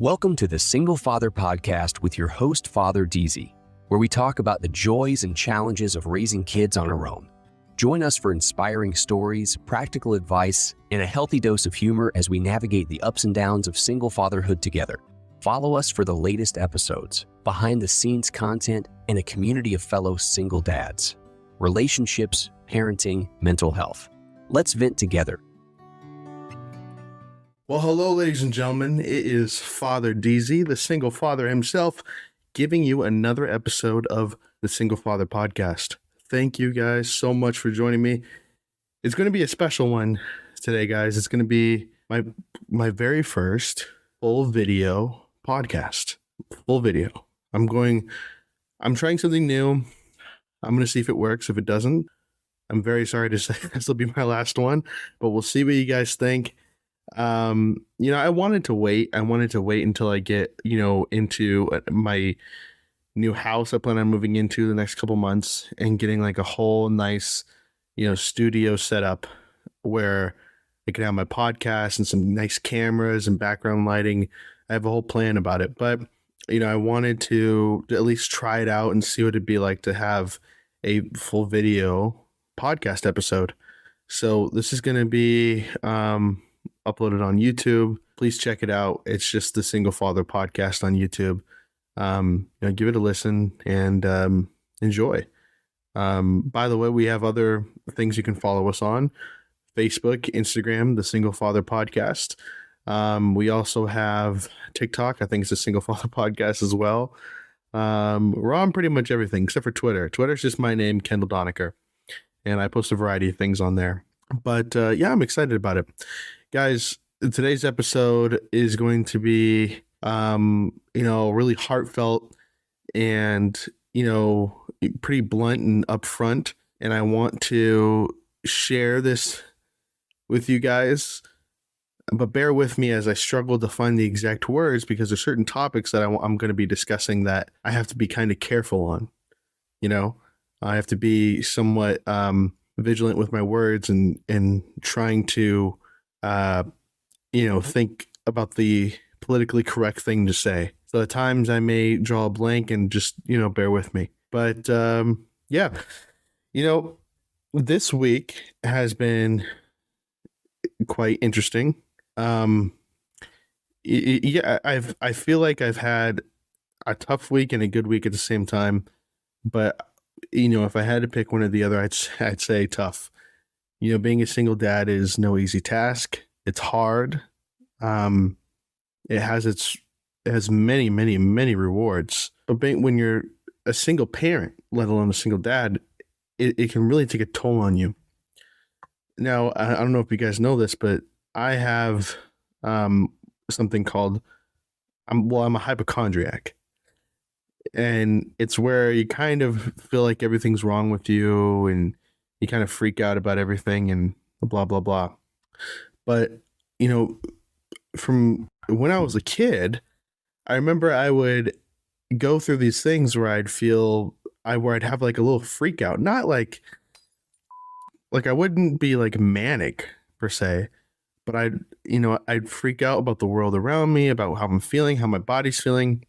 Welcome to the Single Father Podcast with your host, Father DZ, where we talk about the joys and challenges of raising kids on our own. Join us for inspiring stories, practical advice, and a healthy dose of humor as we navigate the ups and downs of single fatherhood together. Follow us for the latest episodes, behind-the-scenes content, and a community of fellow single dads. Relationships, parenting, mental health. Let's vent together. Well, hello, ladies and gentlemen. It is Father DZ, the single father himself, giving you another episode of the Single Father Podcast. Thank you guys so much for joining me. It's going to be a special one today, guys. It's going to be my very first full video podcast. Full video. I'm trying something new. I'm going to see if it works. If it doesn't, I'm very sorry to say this will be my last one, but we'll see what you guys think. I wanted to wait until I get, into my new house I plan on moving into the next couple months and getting like a whole nice, studio set up where I can have my podcast and some nice cameras and background lighting. I have a whole plan about it, but, I wanted to at least try it out and see what it'd be like to have a full video podcast episode. So this is going to be, uploaded on YouTube. Please check it out. It's just the Single Father Podcast on YouTube. Give it a listen and enjoy. By the way, we have other things you can follow us on: Facebook, Instagram, the Single Father Podcast. We also have TikTok. I think it's a Single Father Podcast as well. We're on pretty much everything except for Twitter. Twitter's just my name, Kendall Donaker, and I post a variety of things on there. But I'm excited about it. Guys, today's episode is going to be, really heartfelt and, pretty blunt and upfront. And I want to share this with you guys, but bear with me as I struggle to find the exact words because there's certain topics that I'm going to be discussing that I have to be kind of careful on. I have to be somewhat vigilant with my words and trying to think about the politically correct thing to say. So at times I may draw a blank and just, bear with me. But this week has been quite interesting. I feel like I've had a tough week and a good week at the same time. But, if I had to pick one or the other, I'd say tough. Being a single dad is no easy task. It's hard. It has many, many, many rewards. But when you're a single parent, let alone a single dad, it can really take a toll on you. Now, I don't know if you guys know this, but I have something called, I'm a hypochondriac. And it's where you kind of feel like everything's wrong with you and you kind of freak out about everything and blah, blah, blah. But, from when I was a kid, I remember I would go through these things where I'd have like a little freak out. Not like I wouldn't be like manic per se, but I'd freak out about the world around me, about how I'm feeling, how my body's feeling.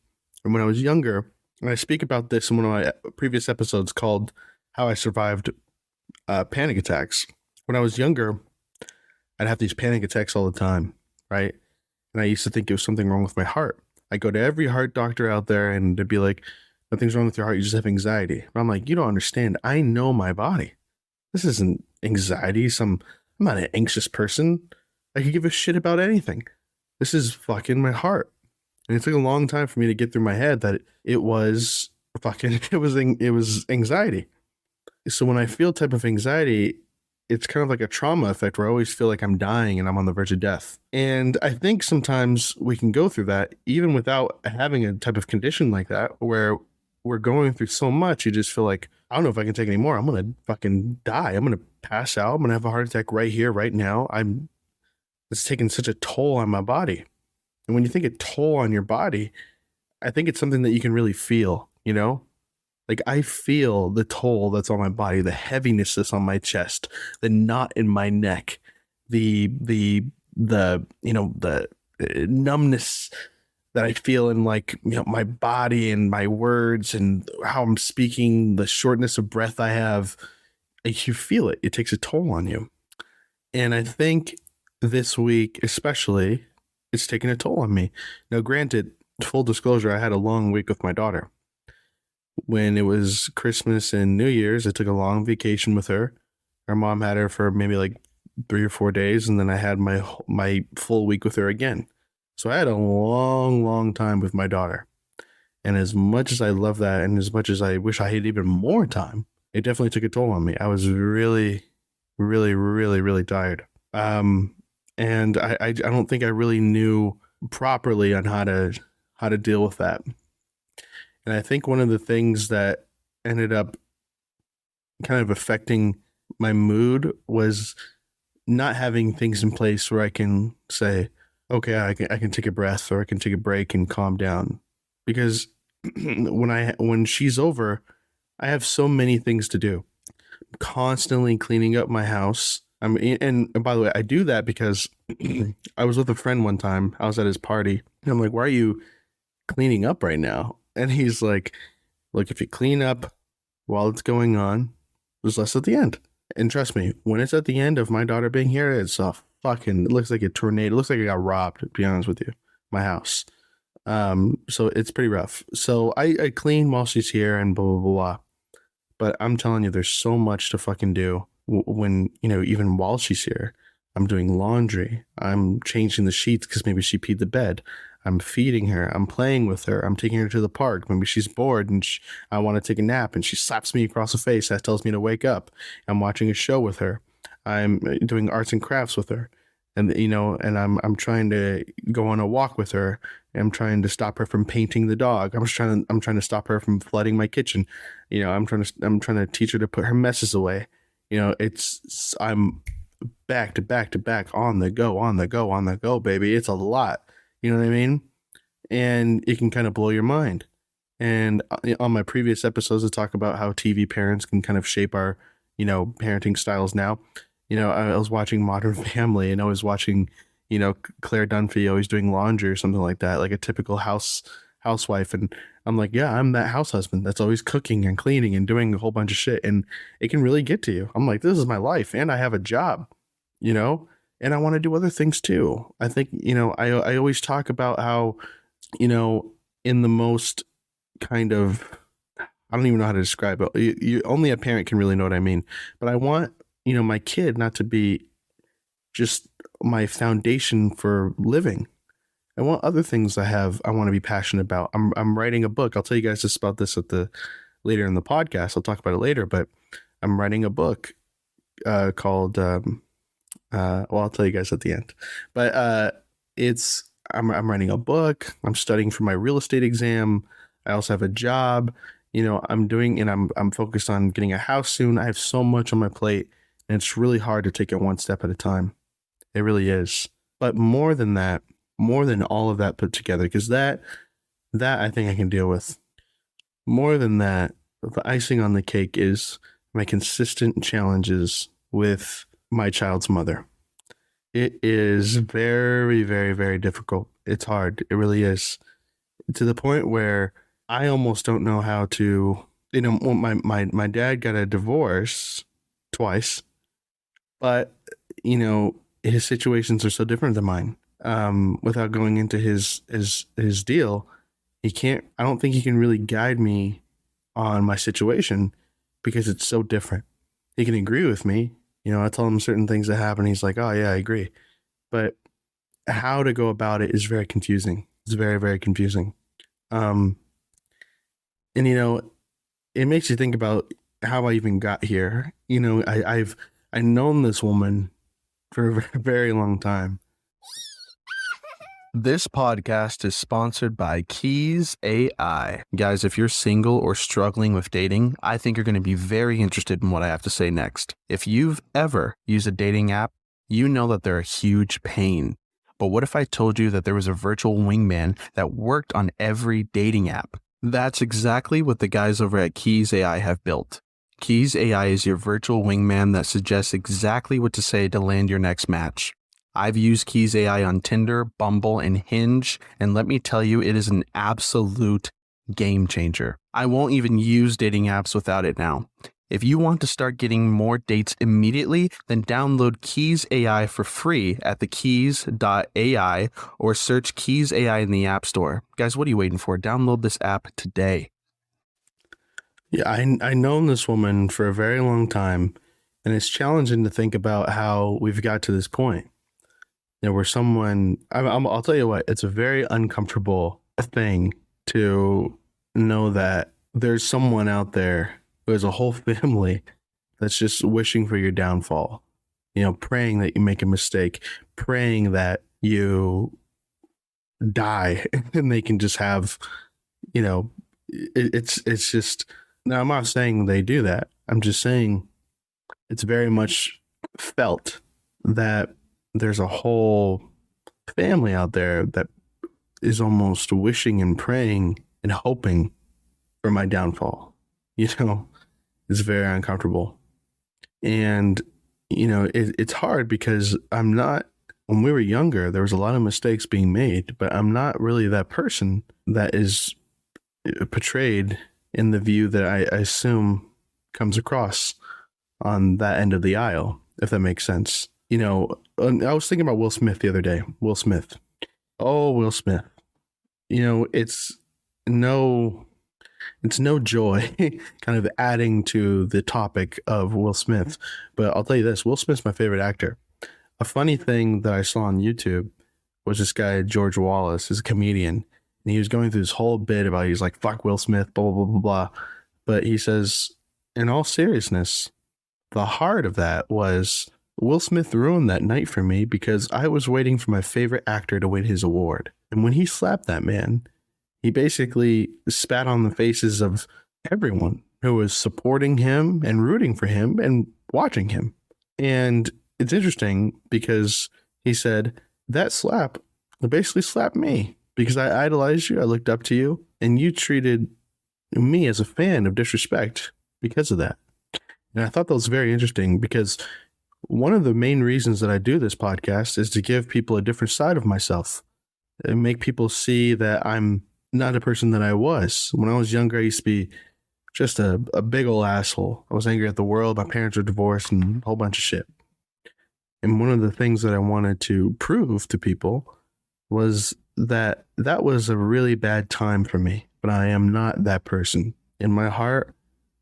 And when I was younger, and I speak about this in one of my previous episodes called How I Survived Panic Attacks. When I was younger, I'd have these panic attacks all the time, right? And I used to think it was something wrong with my heart. I go to every heart doctor out there and they'd be like, nothing's wrong with your heart, you just have anxiety. But I'm like, you don't understand. I know my body. This isn't anxiety. I'm not an anxious person. I could give a shit about anything. This is fucking my heart. And it took a long time for me to get through my head that it was anxiety. So when I feel type of anxiety, it's kind of like a trauma effect where I always feel like I'm dying and I'm on the verge of death. And I think sometimes we can go through that even without having a type of condition like that, where we're going through so much, you just feel like, I don't know if I can take any more. I'm going to fucking die. I'm going to pass out. I'm going to have a heart attack right here, right now. It's taking such a toll on my body. And when you think a toll on your body, I think it's something that you can really feel, Like I feel the toll that's on my body, the heaviness that's on my chest, the knot in my neck, the numbness that I feel in like, my body and my words and how I'm speaking, the shortness of breath I have. You feel it. It takes a toll on you. And I think this week, especially, it's taking a toll on me. Now, granted, full disclosure, I had a long week with my daughter. When it was Christmas and New Year's, I took a long vacation with her. Our mom had her for maybe like 3 or 4 days, and then I had my full week with her again. So I had a long, long time with my daughter. And as much as I love that, and as much as I wish I had even more time, it definitely took a toll on me. I was really, really, really, really tired. And I don't think I really knew properly on how to deal with that. And I think one of the things that ended up kind of affecting my mood was not having things in place where I can say, okay, I can take a breath, or I can take a break and calm down. Because when she's over, I have so many things to do. I'm constantly cleaning up my house. And by the way, I do that because I was with a friend one time. I was at his party. And I'm like, why are you cleaning up right now? And he's like, look, if you clean up while it's going on, there's less at the end. And trust me, when it's at the end of my daughter being here, it's it looks like a tornado. It looks like I got robbed, to be honest with you, my house. So it's pretty rough. So I clean while she's here and blah, blah, blah, blah. But I'm telling you, there's so much to fucking do when, even while she's here. I'm doing laundry. I'm changing the sheets because maybe she peed the bed. I'm feeding her. I'm playing with her. I'm taking her to the park. Maybe she's bored and I want to take a nap and she slaps me across the face. That tells me to wake up. I'm watching a show with her. I'm doing arts and crafts with her. And, and I'm trying to go on a walk with her. I'm trying to stop her from painting the dog. I'm trying to stop her from flooding my kitchen. I'm trying to teach her to put her messes away. I'm back to back to back, on the go, baby. It's a lot. You know what I mean? And it can kind of blow your mind. And on my previous episodes, I talk about how TV parents can kind of shape our, parenting styles now. I was watching Modern Family, and I was watching, Claire Dunphy always doing laundry or something like that, like a typical housewife. And I'm like, yeah, I'm that house husband that's always cooking and cleaning and doing a whole bunch of shit. And it can really get to you. I'm like, this is my life, and I have a job, and I want to do other things too. I think, I always talk about how, in the most kind of, I don't even know how to describe it. Only a parent can really know what I mean. But I want, my kid not to be just my foundation for living. I want other things I want to be passionate about. I'm writing a book. I'll tell you guys about this later in the podcast. I'll talk about it later, but I'm writing a book called, I'll tell you guys at the end, but I'm writing a book. I'm studying for my real estate exam. I also have a job, I'm focused on getting a house soon. I have so much on my plate, and it's really hard to take it one step at a time. It really is. But more than all of that put together, because that I think I can deal with. More than that, the icing on the cake is my consistent challenges with my child's mother. It is very, very, very difficult. It's hard. It really is. To the point where I almost don't know how to, my dad got a divorce twice, but, his situations are so different than mine. Without going into his deal, I don't think he can really guide me on my situation because it's so different. He can agree with me. I tell him certain things that happen. He's like, oh yeah, I agree. But how to go about it is very confusing. It's very, very confusing. And it makes you think about how I even got here. I've known this woman for a very long time. This podcast is sponsored by Keys AI. Guys, if you're single or struggling with dating, I think you're going to be very interested in what I have to say next. If you've ever used a dating app, you know that they're a huge pain. But what if I told you that there was a virtual wingman that worked on every dating app? That's exactly what the guys over at Keys AI have built. Keys AI is your virtual wingman that suggests exactly what to say to land your next match. I've used Keys AI on Tinder, Bumble, and Hinge, and let me tell you, it is an absolute game changer. I won't even use dating apps without it now. If you want to start getting more dates immediately, then download Keys AI for free at thekeys.ai or search Keys AI in the App Store. Guys, what are you waiting for? Download this app today. Yeah, I known this woman for a very long time, and it's challenging to think about how we've got to this point. Where someone, I'll tell you what, it's a very uncomfortable thing to know that there's someone out there who has a whole family that's just wishing for your downfall, praying that you make a mistake, praying that you die and they can just have, it's just, now I'm not saying they do that. I'm just saying it's very much felt that there's a whole family out there that is almost wishing and praying and hoping for my downfall. It's very uncomfortable. And, it's hard because when we were younger, there was a lot of mistakes being made, but I'm not really that person that is portrayed in the view that I assume comes across on that end of the aisle, if that makes sense. I was thinking about Will Smith the other day. Will Smith. Oh, Will Smith. It's no joy kind of adding to the topic of Will Smith. But I'll tell you this, Will Smith's my favorite actor. A funny thing that I saw on YouTube was this guy, George Wallace, is a comedian. And he was going through this whole bit about, he's like, fuck Will Smith, blah, blah, blah, blah, blah. But he says, in all seriousness, the heart of that was Will Smith ruined that night for me because I was waiting for my favorite actor to win his award. And when he slapped that man, he basically spat on the faces of everyone who was supporting him and rooting for him and watching him. And it's interesting because he said, that slap basically slapped me because I idolized you, I looked up to you, and you treated me as a fan of disrespect because of that. And I thought that was very interesting because one of the main reasons that I do this podcast is to give people a different side of myself and make people see that I'm not a person that I was. When I was younger, I used to be just a big old asshole. I was angry at the world. My parents were divorced and a whole bunch of shit. And one of the things that I wanted to prove to people was that was a really bad time for me, but I am not that person. In my heart,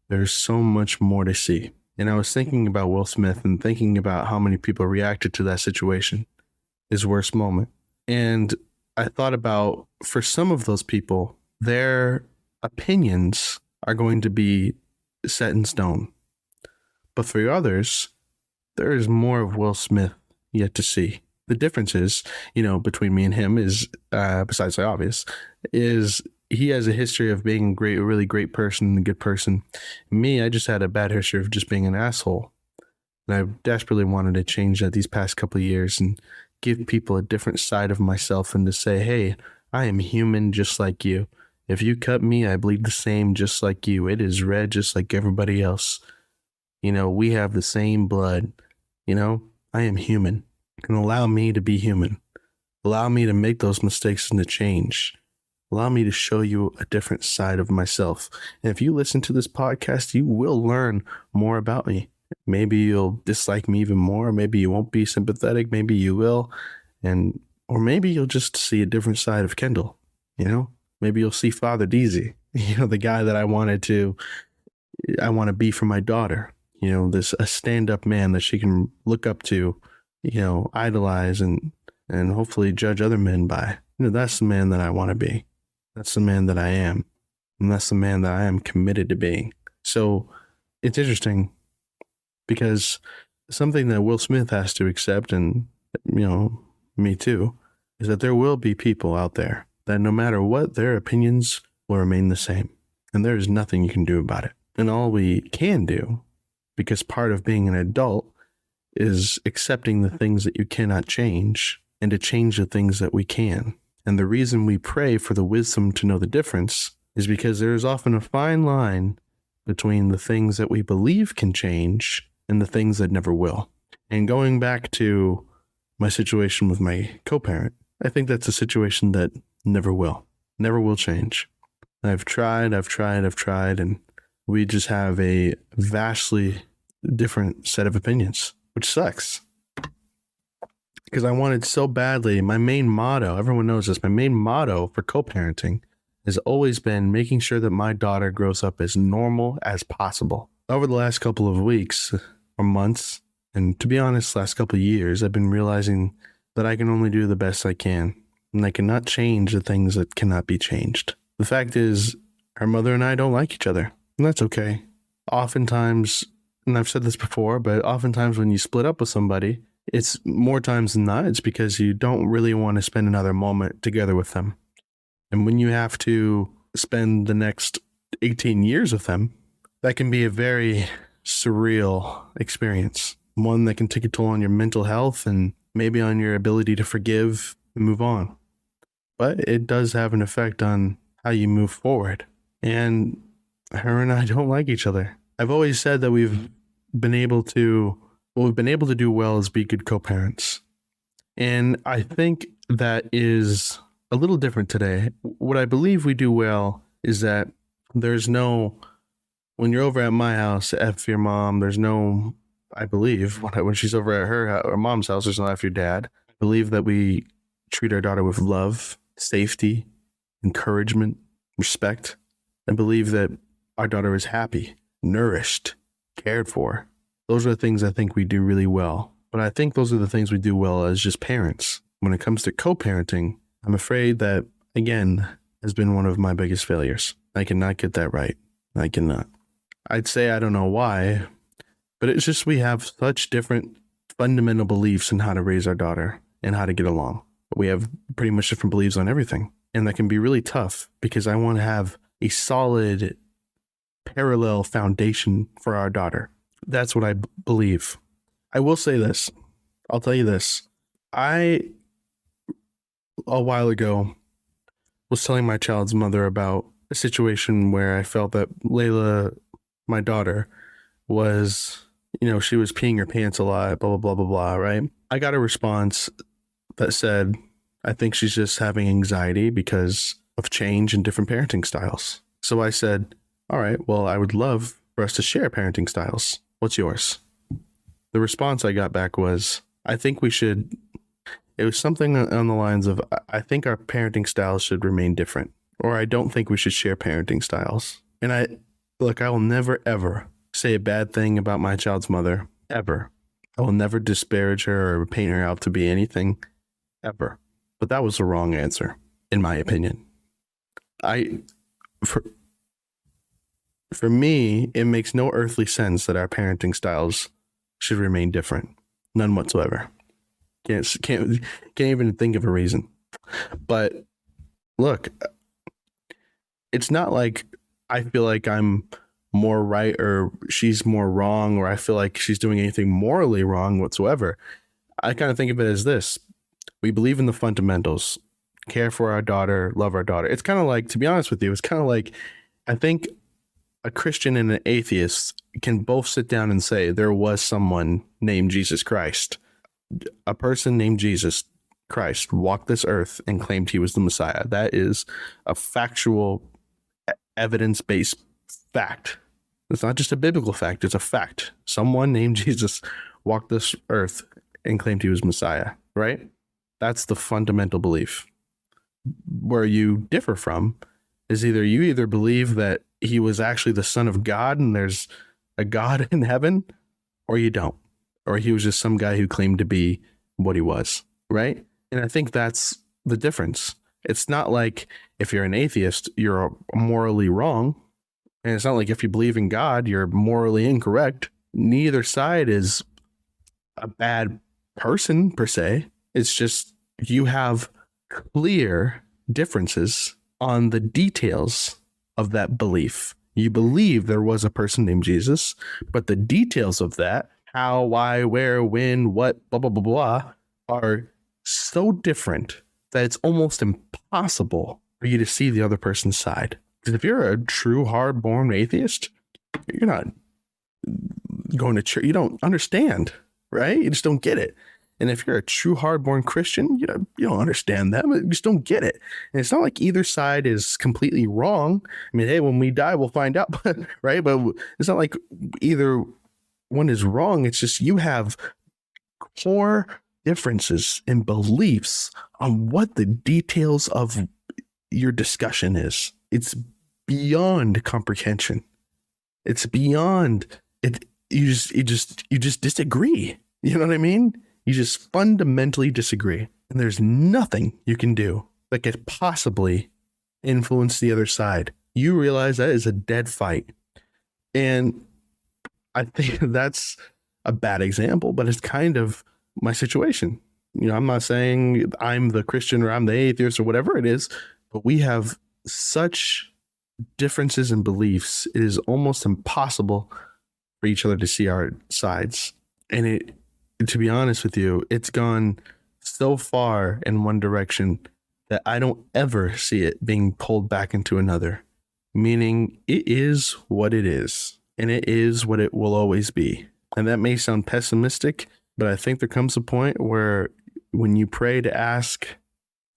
there's so much more to see. And I was thinking about Will Smith and thinking about how many people reacted to that situation, his worst moment. And I thought about, for some of those people, their opinions are going to be set in stone. But for others, there is more of Will Smith yet to see. The difference is, between me and him is, besides the obvious, is he has a history of being a really great person, a good person. Me, I just had a bad history of just being an asshole. And I desperately wanted to change that these past couple of years and give people a different side of myself and to say, hey, I am human just like you. If you cut me, I bleed the same just like you. It is red just like everybody else. We have the same blood. I am human. And allow me to be human. Allow me to make those mistakes and to change. Allow me to show you a different side of myself. And if you listen to this podcast, you will learn more about me. Maybe you'll dislike me even more. Maybe you won't be sympathetic. Maybe you will. Or maybe you'll just see a different side of Kendall. Maybe you'll see Father Deezy, the guy that I want to be for my daughter. A stand-up man that she can look up to, idolize and hopefully judge other men by. That's the man that I want to be. That's the man that I am. And that's the man that I am committed to being. So it's interesting because something that Will Smith has to accept, and, me too, is that there will be people out there that no matter what, their opinions will remain the same. And there is nothing you can do about it. And all we can do, because part of being an adult is accepting the things that you cannot change and to change the things that we can. And the reason we pray for the wisdom to know the difference is because there is often a fine line between the things that we believe can change and the things that never will. And going back to my situation with my co-parent. I think that's a situation that never will change. I've tried, and we just have a vastly different set of opinions, which sucks. Because I wanted so badly, my main motto, everyone knows this, my main motto for co-parenting has always been making sure that my daughter grows up as normal as possible. Over the last couple of weeks or months, and to be honest, last couple of years, I've been realizing that I can only do the best I can, and I cannot change the things that cannot be changed. The fact is, her mother and I don't like each other, and that's okay. Oftentimes, and I've said this before, but oftentimes when you split up with somebody, it's more times than not, it's because you don't really want to spend another moment together with them. And when you have to spend the next 18 years with them, that can be a very surreal experience. One that can take a toll on your mental health and maybe on your ability to forgive and move on. But it does have an effect on how you move forward. And her and I don't like each other. I've always said that we've been able to do well is be good co-parents. And I think that is a little different today. What I believe we do well is that there's no, when you're over at my house, F your mom, there's no, I believe, when she's over at her mom's house, there's no F your dad. I believe that we treat our daughter with love, safety, encouragement, respect. I believe that our daughter is happy, nourished, cared for. Those are the things I think we do really well. But I think those are the things we do well as just parents. When it comes to co-parenting, I'm afraid that, again, has been one of my biggest failures. I cannot get that right. I cannot. I'd say I don't know why, but it's just we have such different fundamental beliefs in how to raise our daughter and how to get along. We have pretty much different beliefs on everything. And that can be really tough because I want to have a solid parallel foundation for our daughter. That's what I believe. I will say this. I'll tell you this. A while ago, was telling my child's mother about a situation where I felt that Layla, my daughter, was, she was peeing her pants a lot, blah, blah, blah, blah, blah, right? I got a response that said, I think she's just having anxiety because of change in different parenting styles. So I said, all right, well, I would love for us to share parenting styles. What's yours? The response I got back was, I think we should, it was something on the lines of, I think our parenting styles should remain different, or I don't think we should share parenting styles. And I will never, ever say a bad thing about my child's mother, ever. I will never disparage her or paint her out to be anything, ever. But that was the wrong answer, in my opinion. For me, it makes no earthly sense that our parenting styles should remain different. None whatsoever. Can't even think of a reason. But look, it's not like I feel like I'm more right or she's more wrong, or I feel like she's doing anything morally wrong whatsoever. I kind of think of it as this. We believe in the fundamentals. Care for our daughter, love our daughter. It's kind of like, to be honest with you, it's kind of like, I think a Christian and an atheist can both sit down and say there was someone named Jesus Christ. A person named Jesus Christ walked this earth and claimed he was the Messiah. That is a factual, evidence-based fact. It's not just a biblical fact, it's a fact. Someone named Jesus walked this earth and claimed he was Messiah, right? That's the fundamental belief. Where you differ from is you either believe that he was actually the Son of God and there's a God in heaven, or you don't. Or he was just some guy who claimed to be what he was, right? And I think that's the difference. It's not like if you're an atheist, you're morally wrong. And it's not like if you believe in God, you're morally incorrect. Neither side is a bad person per se. It's just you have clear differences on the details of that belief. You believe there was a person named Jesus, but the details of that, how, why, where, when, what, blah, blah, blah, blah, are so different that it's almost impossible for you to see the other person's side. Because if you're a true hard-born atheist, you're not going to church. You don't understand, right? You just don't get it. And if you're a true hardborn Christian, you don't understand that. You just don't get it. And it's not like either side is completely wrong. I mean, hey, when we die, we'll find out, right? But it's not like either one is wrong. It's just you have core differences in beliefs on what the details of your discussion is. It's beyond comprehension. It's beyond it. You just disagree. You know what I mean? You just fundamentally disagree. And there's nothing you can do that could possibly influence the other side. You realize that is a dead fight. And I think that's a bad example, but it's kind of my situation. I'm not saying I'm the Christian or I'm the atheist or whatever it is, but we have such differences in beliefs. It is almost impossible for each other to see our sides. And to be honest with you, it's gone so far in one direction that I don't ever see it being pulled back into another. Meaning it is what it is, and it is what it will always be. And that may sound pessimistic, but I think there comes a point where when you pray to ask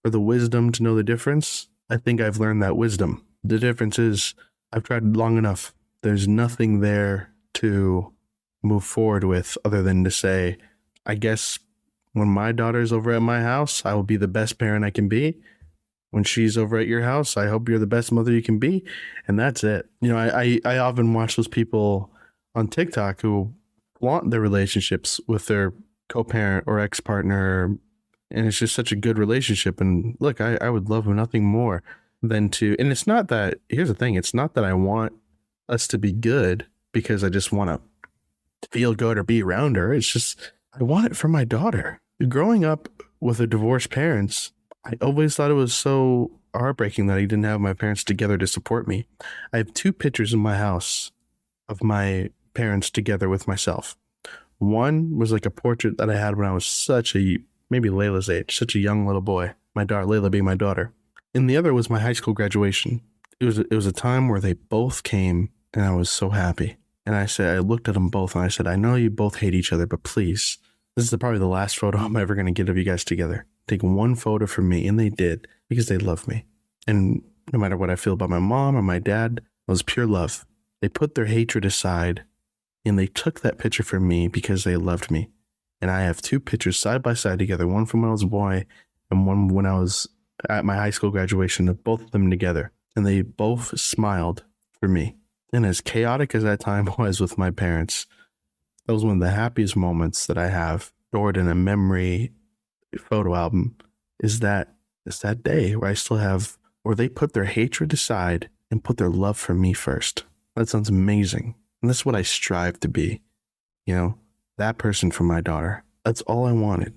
for the wisdom to know the difference, I think I've learned that wisdom. The difference is I've tried long enough. There's nothing there to move forward with other than to say, I guess when my daughter's over at my house, I will be the best parent I can be. When she's over at your house, I hope you're the best mother you can be. And that's it. I often watch those people on TikTok who flaunt their relationships with their co-parent or ex-partner. And it's just such a good relationship. And look, I would love nothing more than to, and it's not that, here's the thing. It's not that I want us to be good because I just want to feel good or be around her. It's just, I want it for my daughter. Growing up with a divorced parents, I always thought it was so heartbreaking that I didn't have my parents together to support me. I have 2 pictures in my house of my parents together with myself. One was like a portrait that I had when I was maybe Layla's age, such a young little boy. My daughter, Layla being my daughter. And the other was my high school graduation. It was a time where they both came and I was so happy. And I looked at them both and I said, I know you both hate each other, but please, this is probably the last photo I'm ever going to get of you guys together. Take one photo for me. And they did, because they love me. And no matter what I feel about my mom or my dad, it was pure love. They put their hatred aside and they took that picture for me because they loved me. And I have 2 pictures side by side together, one from when I was a boy and one when I was at my high school graduation, of both of them together. And they both smiled for me. And as chaotic as that time was with my parents, that was one of the happiest moments that I have stored in a memory photo album, is that day where I still have, where they put their hatred aside and put their love for me first. That sounds amazing. And that's what I strive to be. That person for my daughter. That's all I wanted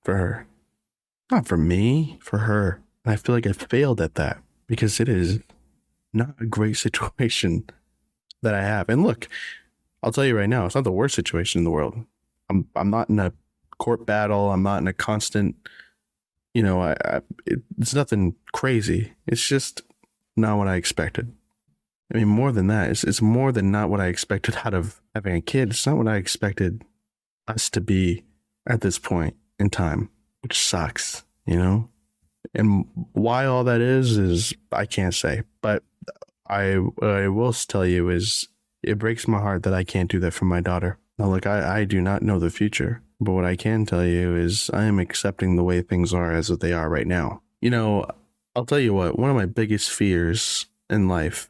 for her. Not for me, for her. And I feel like I failed at that because it is not a great situation that I have. And look, I'll tell you right now, it's not the worst situation in the world. I'm not in a court battle. I'm not in a constant, it's nothing crazy. It's just not what I expected. I mean, more than that, it's more than not what I expected out of having a kid. It's not what I expected us to be at this point in time, which sucks, And why all that is I can't say. But what I will tell you is it breaks my heart that I can't do that for my daughter. Now, look, I do not know the future, but what I can tell you is I am accepting the way things are as they are right now. I'll tell you what, one of my biggest fears in life,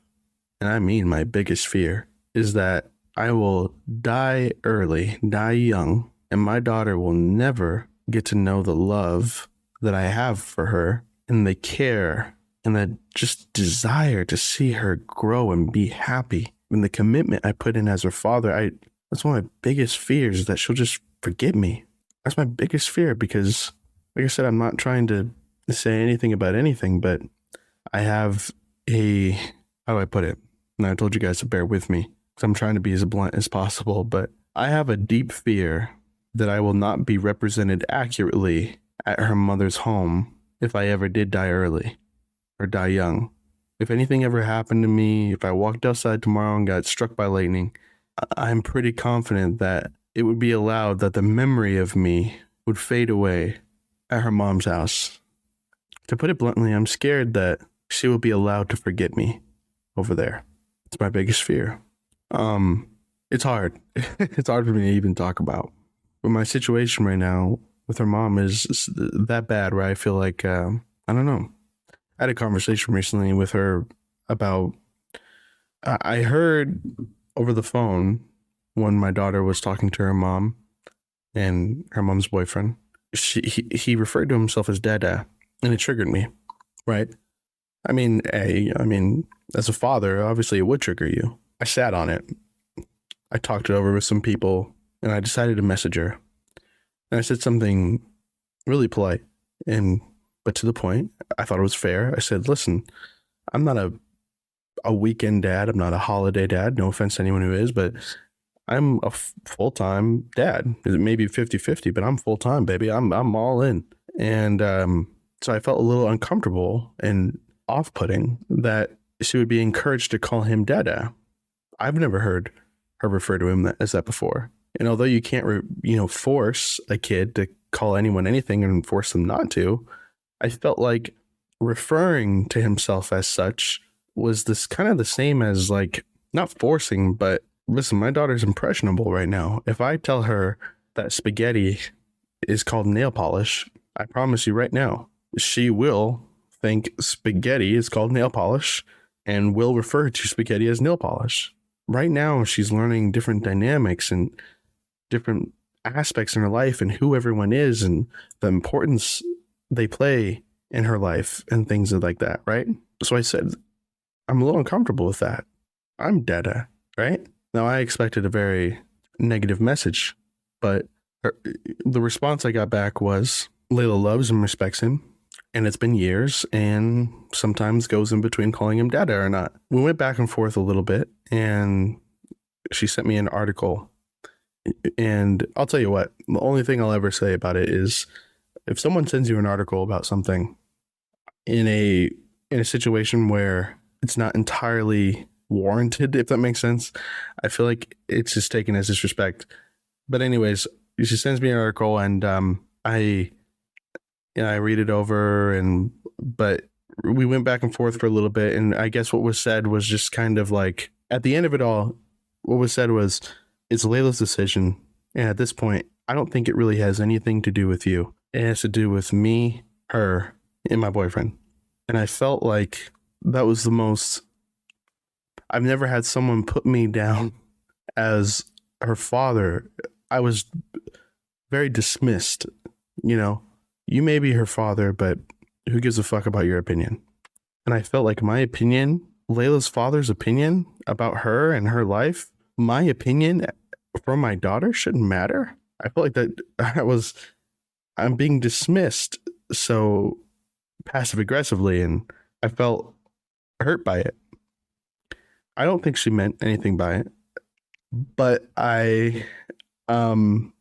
and I mean my biggest fear, is that I will die early, die young, and my daughter will never get to know the love that I have for her and the care and the just desire to see her grow and be happy. And the commitment I put in as her father, that's one of my biggest fears, is that she'll just forget me. That's my biggest fear because, like I said, I'm not trying to say anything about anything, but I have how do I put it? And I told you guys to bear with me because I'm trying to be as blunt as possible, but I have a deep fear that I will not be represented accurately at her mother's home if I ever did die early or die young. If anything ever happened to me, if I walked outside tomorrow and got struck by lightning, I'm pretty confident that it would be allowed that the memory of me would fade away at her mom's house. To put it bluntly, I'm scared that she will be allowed to forget me over there. It's my biggest fear. It's hard. It's hard for me to even talk about. But my situation right now with her mom is that bad where I feel like, I don't know. I had a conversation recently with her about, I heard over the phone when my daughter was talking to her mom and her mom's boyfriend, he referred to himself as Dada, and it triggered me, right? I mean, as a father, obviously it would trigger you. I sat on it. I talked it over with some people, and I decided to message her. And I said something really polite, but to the point. I thought it was fair. I said, listen, I'm not a weekend dad. I'm not a holiday dad. No offense to anyone who is, but I'm a full-time dad. Maybe 50-50, but I'm full-time, baby. I'm all in. And so I felt a little uncomfortable and off-putting that she would be encouraged to call him Dada. I've never heard her refer to him as that before. And although you can't, force a kid to call anyone anything and force them not to, I felt like referring to himself as such was this kind of the same as like not forcing, but listen, my daughter's impressionable right now. If I tell her that spaghetti is called nail polish, I promise you right now, she will think spaghetti is called nail polish and will refer to spaghetti as nail polish. Right now, she's learning different dynamics and different aspects in her life and who everyone is and the importance they play in her life and things like that, right? So I said, I'm a little uncomfortable with that. I'm Dada, right? Now, I expected a very negative message, but the response I got back was, Layla loves and respects him, and it's been years, and sometimes goes in between calling him Dada or not. We went back and forth a little bit, and she sent me an article. And I'll tell you what, the only thing I'll ever say about it is if someone sends you an article about something in a situation where it's not entirely warranted, if that makes sense, I feel like it's just taken as disrespect. But anyways, she sends me an article, and I read it over, but we went back and forth for a little bit, and I guess what was said was just kind of like, at the end of it all, what was said was, it's Layla's decision, and at this point, I don't think it really has anything to do with you. It has to do with me, her, and my boyfriend. And I felt like that was the most... I've never had someone put me down as her father. I was very dismissed. You may be her father, but who gives a fuck about your opinion? And I felt like my opinion, Layla's father's opinion about her and her life, my opinion from my daughter shouldn't matter. I felt like I'm being dismissed so passive aggressively, and I felt hurt by it. I don't think she meant anything by it, but I was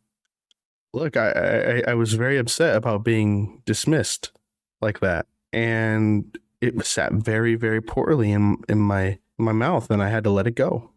very upset about being dismissed like that, and it sat very, very poorly in my mouth, and I had to let it go.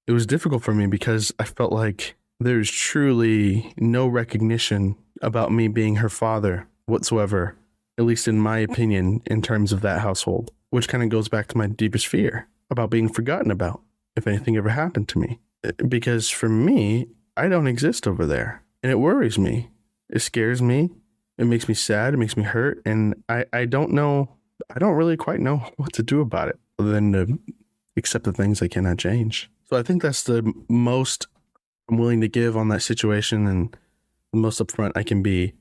It was difficult for me because I felt like there's truly no recognition about me being her father whatsoever, at least in my opinion, in terms of that household, which kind of goes back to my deepest fear about being forgotten about if anything ever happened to me. Because for me, I don't exist over there, and it worries me. It scares me. It makes me sad. It makes me hurt. And I don't really quite know what to do about it other than to accept the things I cannot change. So I think that's the most I'm willing to give on that situation and the most upfront I can be.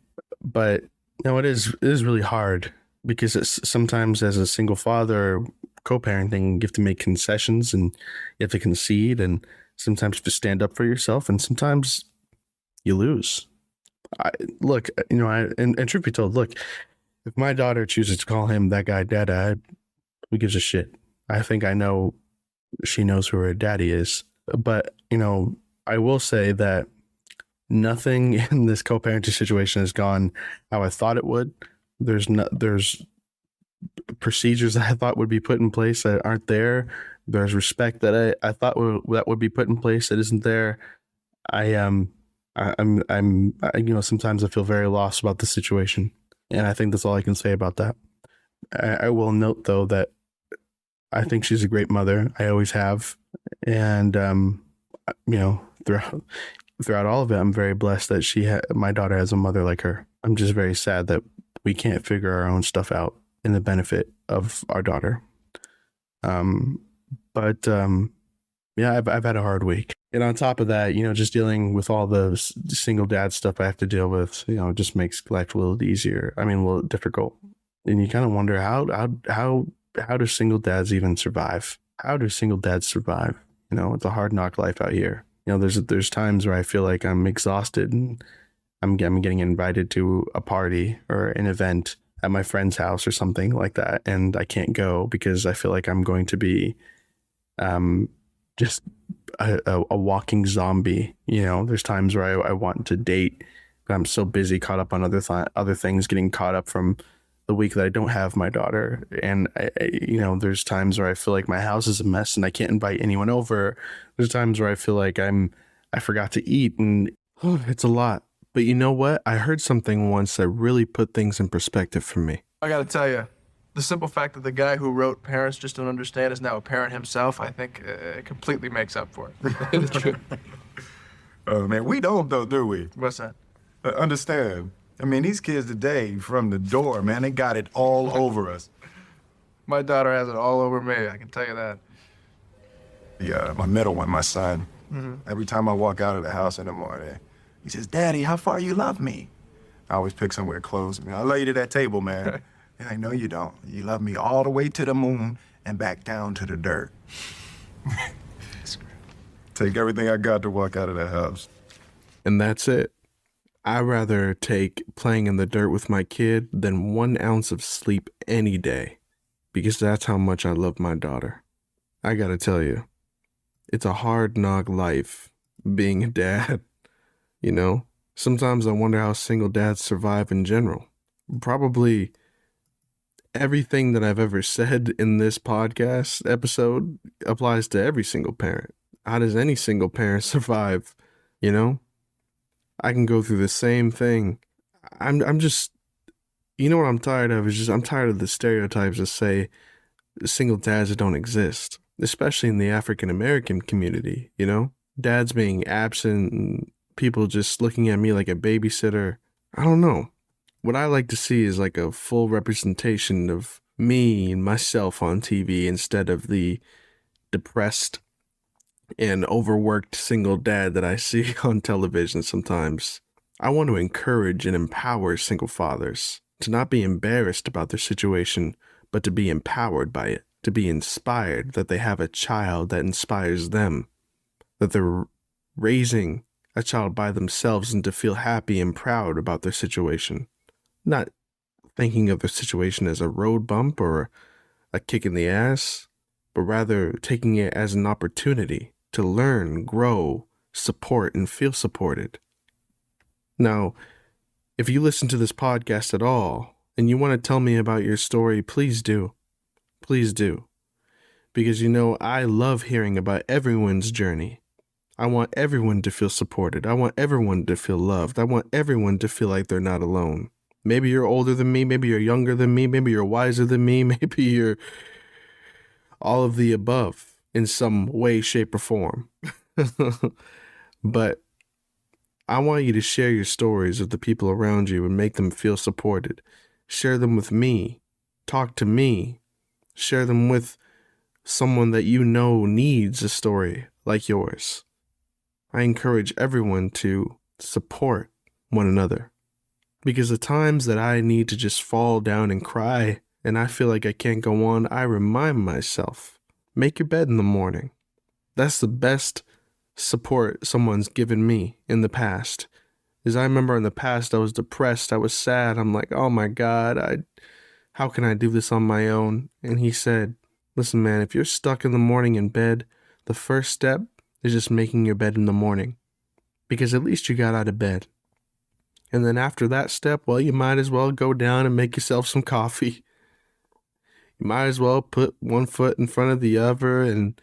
But it is really hard because it's sometimes as a single father, co-parenting, you have to make concessions and you have to concede, and sometimes you have to stand up for yourself, and sometimes you lose. And truth be told, look, if my daughter chooses to call him that guy Dada, who gives a shit? I think I know she knows who her daddy is. But, I will say that nothing in this co-parenting situation has gone how I thought it would. There's procedures that I thought would be put in place that aren't there. There's respect that I thought that would be put in place that isn't there. I Sometimes I feel very lost about the situation, and I think that's all I can say about that. I will note though that I think she's a great mother. I always have, and throughout all of it, I'm very blessed that my daughter has a mother like her. I'm just very sad that we can't figure our own stuff out in the benefit of our daughter. But yeah, I've had a hard week, and on top of that, just dealing with all the single dad stuff I have to deal with, it just makes life a little easier. I mean, a little difficult, and you kind of wonder how do single dads even survive? How do single dads survive? It's a hard knock life out here. There's times where I feel like I'm exhausted and I'm getting invited to a party or an event at my friend's house or something like that, and I can't go because I feel like I'm going to be just a walking zombie. There's times where I want to date, but I'm so busy, caught up on other things, getting caught up from the week that I don't have my daughter. And there's times where I feel like my house is a mess and I can't invite anyone over. There's times where I feel like I forgot to eat, and it's a lot. But you know what? I heard something once that really put things in perspective for me. I gotta tell you, the simple fact that the guy who wrote Parents Just Don't Understand is now a parent himself, I think completely makes up for it. It's true. Oh, man, we don't, though, do we? What's that? Understand. I mean, these kids today, from the door, man, they got it all over us. My daughter has it all over me, I can tell you that. Yeah, my middle one, my son. Every time I walk out of the house in the morning, he says, "Daddy, how far you love me?" I always pick somewhere close. I lay you to that table, man. And I know you don't. You love me all the way to the moon and back down to the dirt. Take everything I got to walk out of that house. And that's it. I'd rather take playing in the dirt with my kid than 1 ounce of sleep any day, because that's how much I love my daughter. I gotta tell you, it's a hard knock life being a dad. Sometimes I wonder how single dads survive in general. Probably everything that I've ever said in this podcast episode applies to every single parent. How does any single parent survive? I can go through the same thing. I'm just, what I'm tired of is I'm tired of the stereotypes that say single dads that don't exist, especially in the African American community, dads being absent and people just looking at me like a babysitter. I don't know. What I like to see is like a full representation of me and myself on TV instead of the depressed and overworked single dad that I see on television sometimes. I want to encourage and empower single fathers to not be embarrassed about their situation, but to be empowered by it, to be inspired that they have a child that inspires them, that they're raising a child by themselves, and to feel happy and proud about their situation. Not thinking of their situation as a road bump or a kick in the ass, but rather taking it as an opportunity to learn, grow, support, and feel supported. Now, if you listen to this podcast at all and you want to tell me about your story, please do. Please do. Because I love hearing about everyone's journey. I want everyone to feel supported. I want everyone to feel loved. I want everyone to feel like they're not alone. Maybe you're older than me. Maybe you're younger than me. Maybe you're wiser than me. Maybe you're all of the above in some way, shape, or form. But I want you to share your stories with the people around you and make them feel supported. Share them with me. Talk to me. Share them with someone that needs a story like yours. I encourage everyone to support one another, because the times that I need to just fall down and cry and I feel like I can't go on, I remind myself, make your bed in the morning. That's the best support someone's given me in the past. I remember in the past I was depressed, I was sad. I'm like, oh my God, how can I do this on my own? And he said, listen, man, if you're stuck in the morning in bed, the first step is just making your bed in the morning, because at least you got out of bed. And then after that step, well, you might as well go down and make yourself some coffee. You might as well put one foot in front of the other and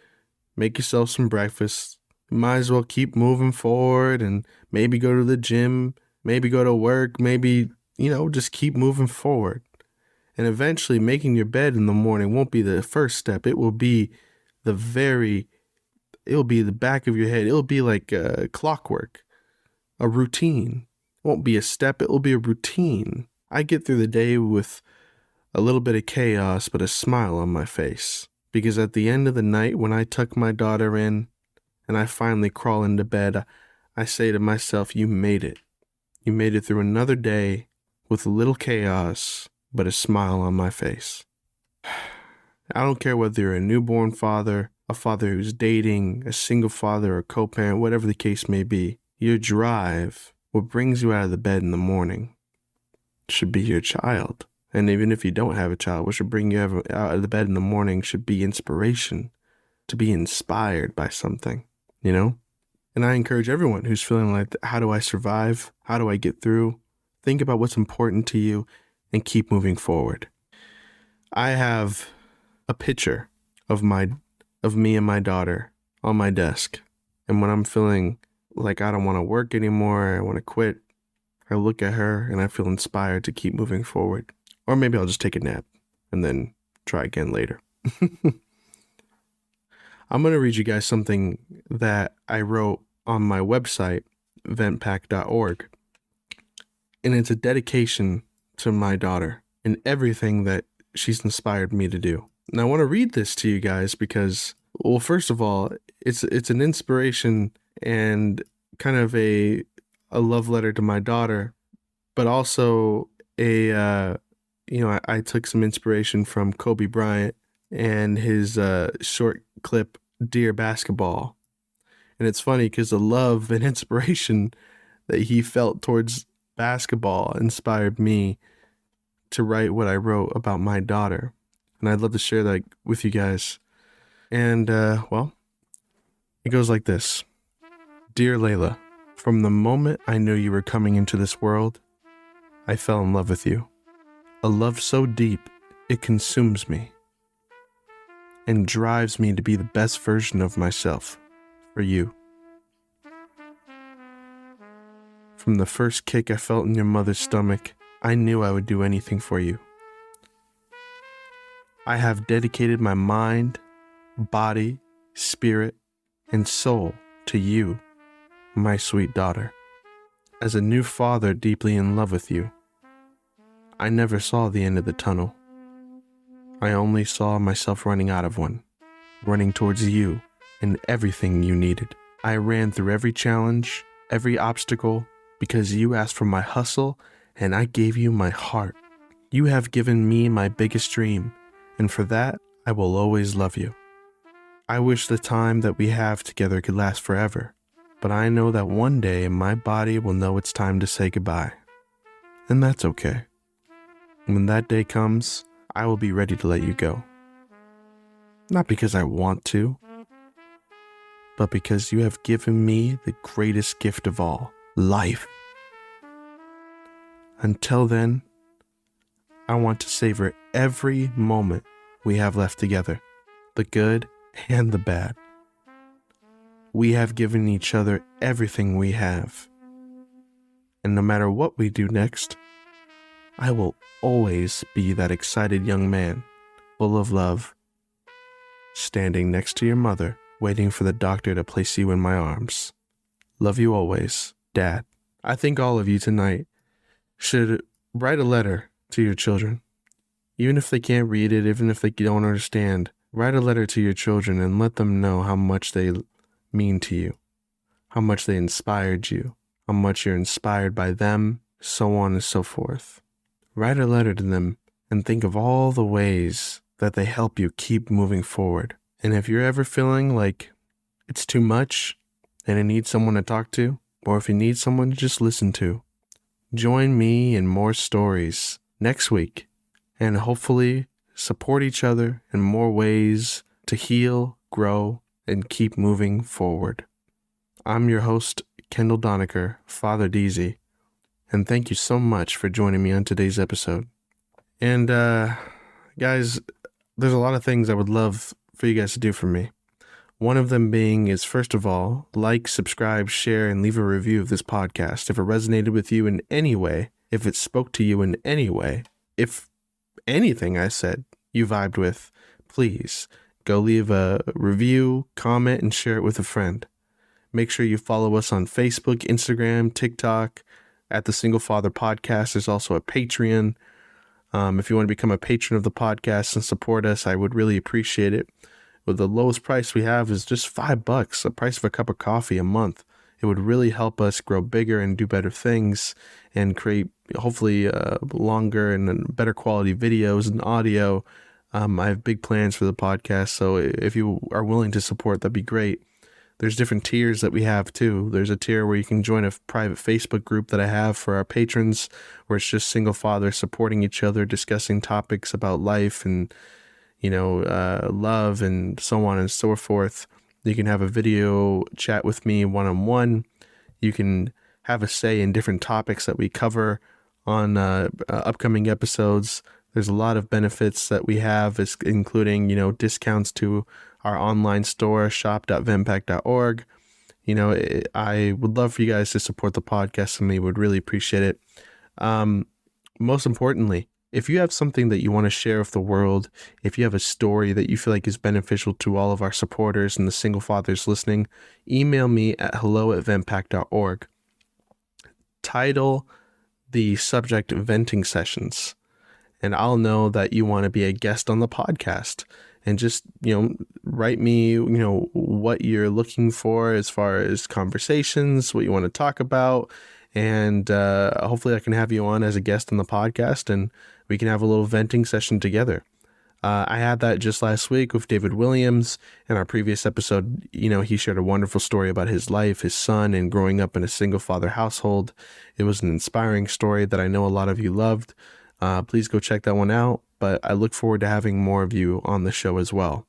make yourself some breakfast. Might as well keep moving forward and maybe go to the gym, maybe go to work, maybe, just keep moving forward. And eventually making your bed in the morning won't be the first step. It will be it'll be the back of your head. It'll be like clockwork, a routine. It won't be a step. It will be a routine. I get through the day with a little bit of chaos, but a smile on my face. Because at the end of the night, when I tuck my daughter in and I finally crawl into bed, I say to myself, you made it. You made it through another day with a little chaos, but a smile on my face. I don't care whether you're a newborn father, a father who's dating, a single father, or co-parent, whatever the case may be. Your drive, what brings you out of the bed in the morning, should be your child. And even if you don't have a child, what should bring you out of the bed in the morning should be inspiration, to be inspired by something, And I encourage everyone who's feeling like, how do I survive? How do I get through? Think about what's important to you and keep moving forward. I have a picture of me and my daughter on my desk. And when I'm feeling like I don't want to work anymore, I want to quit, I look at her and I feel inspired to keep moving forward. Or maybe I'll just take a nap and then try again later. I'm going to read you guys something that I wrote on my website, ventpack.org. And it's a dedication to my daughter and everything that she's inspired me to do. And I want to read this to you guys because, well, first of all, it's an inspiration and kind of a love letter to my daughter, but also I took some inspiration from Kobe Bryant and his short clip, Dear Basketball. And it's funny because the love and inspiration that he felt towards basketball inspired me to write what I wrote about my daughter. And I'd love to share that with you guys. And, it goes like this. Dear Layla, from the moment I knew you were coming into this world, I fell in love with you. A love so deep, it consumes me and drives me to be the best version of myself for you. From the first kick I felt in your mother's stomach, I knew I would do anything for you. I have dedicated my mind, body, spirit, and soul to you, my sweet daughter. As a new father deeply in love with you, I never saw the end of the tunnel. I only saw myself running out of one, running towards you and everything you needed. I ran through every challenge, every obstacle, because you asked for my hustle and I gave you my heart. You have given me my biggest dream, and for that, I will always love you. I wish the time that we have together could last forever, but I know that one day my body will know it's time to say goodbye. And that's okay. When that day comes, I will be ready to let you go. Not because I want to, but because you have given me the greatest gift of all, life. Until then, I want to savor every moment we have left together, the good and the bad. We have given each other everything we have. And no matter what we do next, I will always be that excited young man, full of love, standing next to your mother, waiting for the doctor to place you in my arms. Love you always, Dad. I think all of you tonight should write a letter to your children. Even if they can't read it, even if they don't understand, write a letter to your children and let them know how much they mean to you, how much they inspired you, how much you're inspired by them, so on and so forth. Write a letter to them and think of all the ways that they help you keep moving forward. And if you're ever feeling like it's too much and you need someone to talk to, or if you need someone to just listen to, join me in more stories next week and hopefully support each other in more ways to heal, grow, and keep moving forward. I'm your host, Kendall Donaker, Father DZ, and thank you so much for joining me on today's episode. And guys, there's a lot of things I would love for you guys to do for me. One of them being is, first of all, like, subscribe, share, and leave a review of this podcast. If it resonated with you in any way, if it spoke to you in any way, if anything I said you vibed with, please go leave a review, comment, and share it with a friend. Make sure you follow us on Facebook, Instagram, TikTok, at the Single Father Podcast. There's also a Patreon. If you want to become a patron of the podcast and support us, I would really appreciate it. Well, the lowest price we have is just $5, the price of a cup of coffee a month. It would really help us grow bigger and do better things and create, hopefully, longer and better quality videos and audio. I have big plans for the podcast, so if you are willing to support, that'd be great. There's different tiers that we have too. There's a tier where you can join a private Facebook group that I have for our patrons, where it's just single fathers supporting each other, discussing topics about life and, love and so on and so forth. You can have a video chat with me one-on-one. You can have a say in different topics that we cover on upcoming episodes. There's a lot of benefits that we have, including, discounts to our online store, shop.venpack.org. I would love for you guys to support the podcast, and we would really appreciate it. Most importantly, if you have something that you want to share with the world, if you have a story that you feel like is beneficial to all of our supporters and the single fathers listening, email me at hello@venpack.org. Title the subject Venting Sessions, and I'll know that you want to be a guest on the podcast. And just, write me, what you're looking for as far as conversations, what you want to talk about. And hopefully I can have you on as a guest on the podcast and we can have a little venting session together. I had that just last week with David Williams. In our previous episode, he shared a wonderful story about his life, his son, and growing up in a single father household. It was an inspiring story that I know a lot of you loved. Please go check that one out. But I look forward to having more of you on the show as well.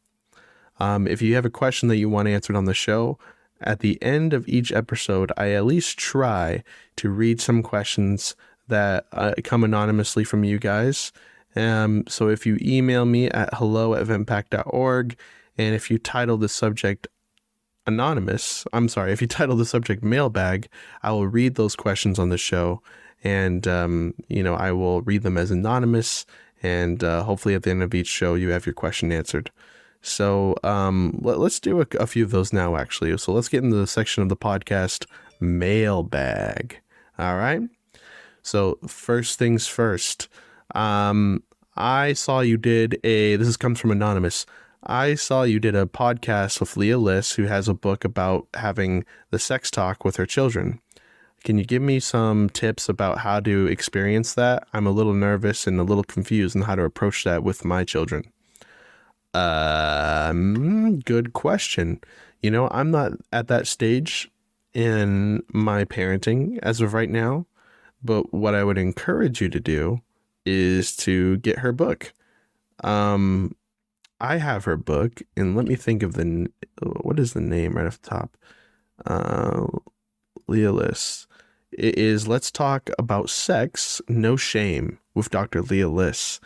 If you have a question that you want answered on the show, at the end of each episode, I at least try to read some questions that come anonymously from you guys. So if you email me at hello@venpack.org, and if you title the subject if you title the subject mailbag, I will read those questions on the show. And, I will read them as anonymous. And hopefully at the end of each show, you have your question answered. So let's do a few of those now, actually. So let's get into the section of the podcast, mailbag. All right. So first things first. I saw you did this comes from Anonymous. I saw you did a podcast with Leah Liss, who has a book about having the sex talk with her children. Can you give me some tips about how to experience that? I'm a little nervous and a little confused on how to approach that with my children. Good question. I'm not at that stage in my parenting as of right now, but what I would encourage you to do is to get her book. I have her book, and let me think of what is the name right off the top? Leah Liss. It is Let's Talk About Sex, No Shame with Dr. Leah Liss.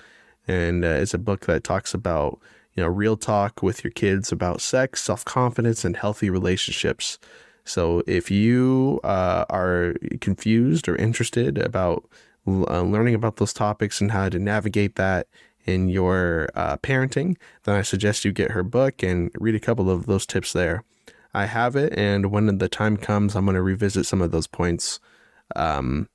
And it's a book that talks about, real talk with your kids about sex, self-confidence, and healthy relationships. So if you are confused or interested about learning about those topics and how to navigate that in your parenting, then I suggest you get her book and read a couple of those tips there. I have it, and when the time comes, I'm going to revisit some of those points when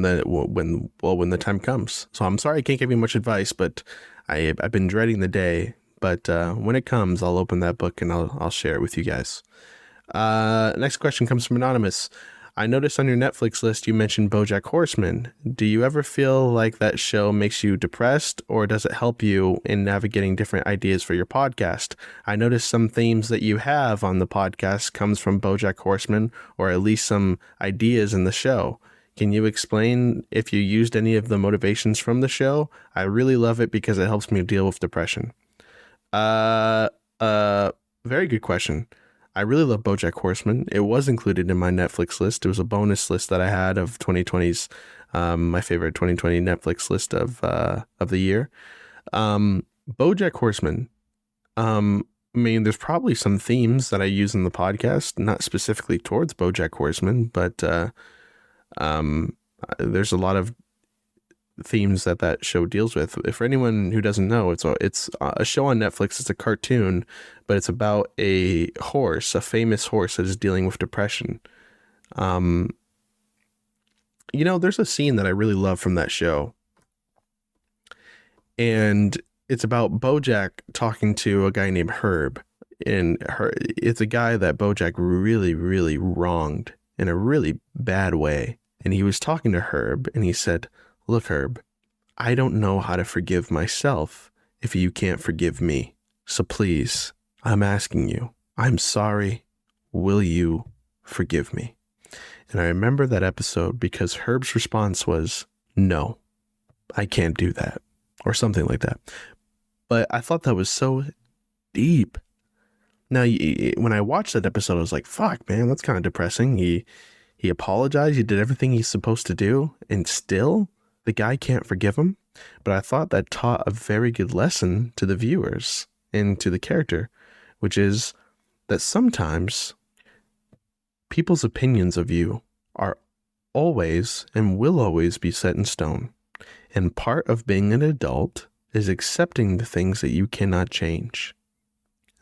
the time comes. So I'm sorry I can't give you much advice, but I've been dreading the day. But when it comes, I'll open that book and I'll share it with you guys. Next question comes from Anonymous. I noticed on your Netflix list you mentioned BoJack Horseman. Do you ever feel like that show makes you depressed, or does it help you in navigating different ideas for your podcast? I noticed some themes that you have on the podcast comes from BoJack Horseman, or at least some ideas in the show. Can you explain if you used any of the motivations from the show? I really love it because it helps me deal with depression. Very good question. I really love BoJack Horseman. It was included in my Netflix list. It was a bonus list that I had of 2020's, my favorite 2020 Netflix list of the year. BoJack Horseman I mean, there's probably some themes that I use in the podcast, not specifically towards BoJack Horseman, but there's a lot of themes that show deals with. For anyone who doesn't know, it's a show on Netflix. It's a cartoon, but it's about a horse, a famous horse that is dealing with depression. There's a scene that I really love from that show, and it's about BoJack talking to a guy named Herb, and it's a guy that BoJack really, really wronged in a really bad way. And he was talking to Herb, and he said, "Look, Herb, I don't know how to forgive myself if you can't forgive me. So please, I'm asking you, I'm sorry. Will you forgive me?" And I remember that episode because Herb's response was, "No, I can't do that," or something like that. But I thought that was so deep. Now, when I watched that episode, I was like, fuck, man, that's kind of depressing. He apologized. He did everything he's supposed to do, and still the guy can't forgive him. But I thought that taught a very good lesson to the viewers and to the character, which is that sometimes people's opinions of you are always and will always be set in stone. And part of being an adult is accepting the things that you cannot change.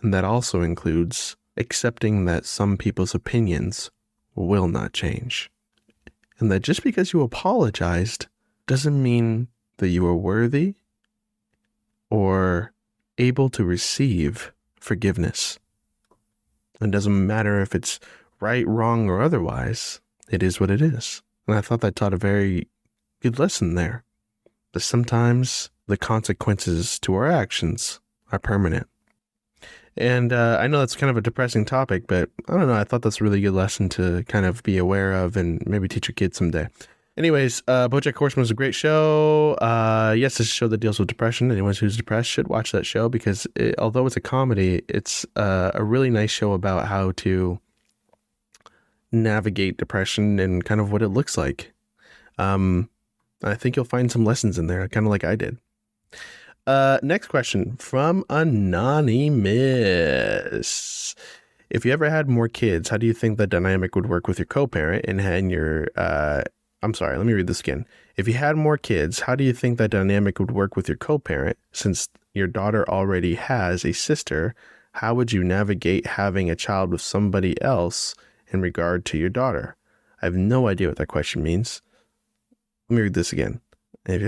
And that also includes accepting that some people's opinions will not change. And that just because you apologized doesn't mean that you are worthy or able to receive forgiveness. It doesn't matter if it's right, wrong, or otherwise. It is what it is. And I thought that taught a very good lesson there. That sometimes the consequences to our actions are permanent. And I know that's kind of a depressing topic, but I don't know. I thought that's a really good lesson to kind of be aware of and maybe teach your kids someday. Anyways, BoJack Horseman was a great show. Yes, it's a show that deals with depression. Anyone who's depressed should watch that show because although it's a comedy, it's a really nice show about how to navigate depression and kind of what it looks like. I think you'll find some lessons in there, kind of like I did. Next question from Anonymous. If you ever had more kids, how do you think the dynamic would work with your co-parent and your, I'm sorry, let me read this again. If you had more kids, how do you think that dynamic would work with your co-parent? Since your daughter already has a sister, how would you navigate having a child with somebody else in regard to your daughter? I have no idea what that question means. Let me read this again. Okay,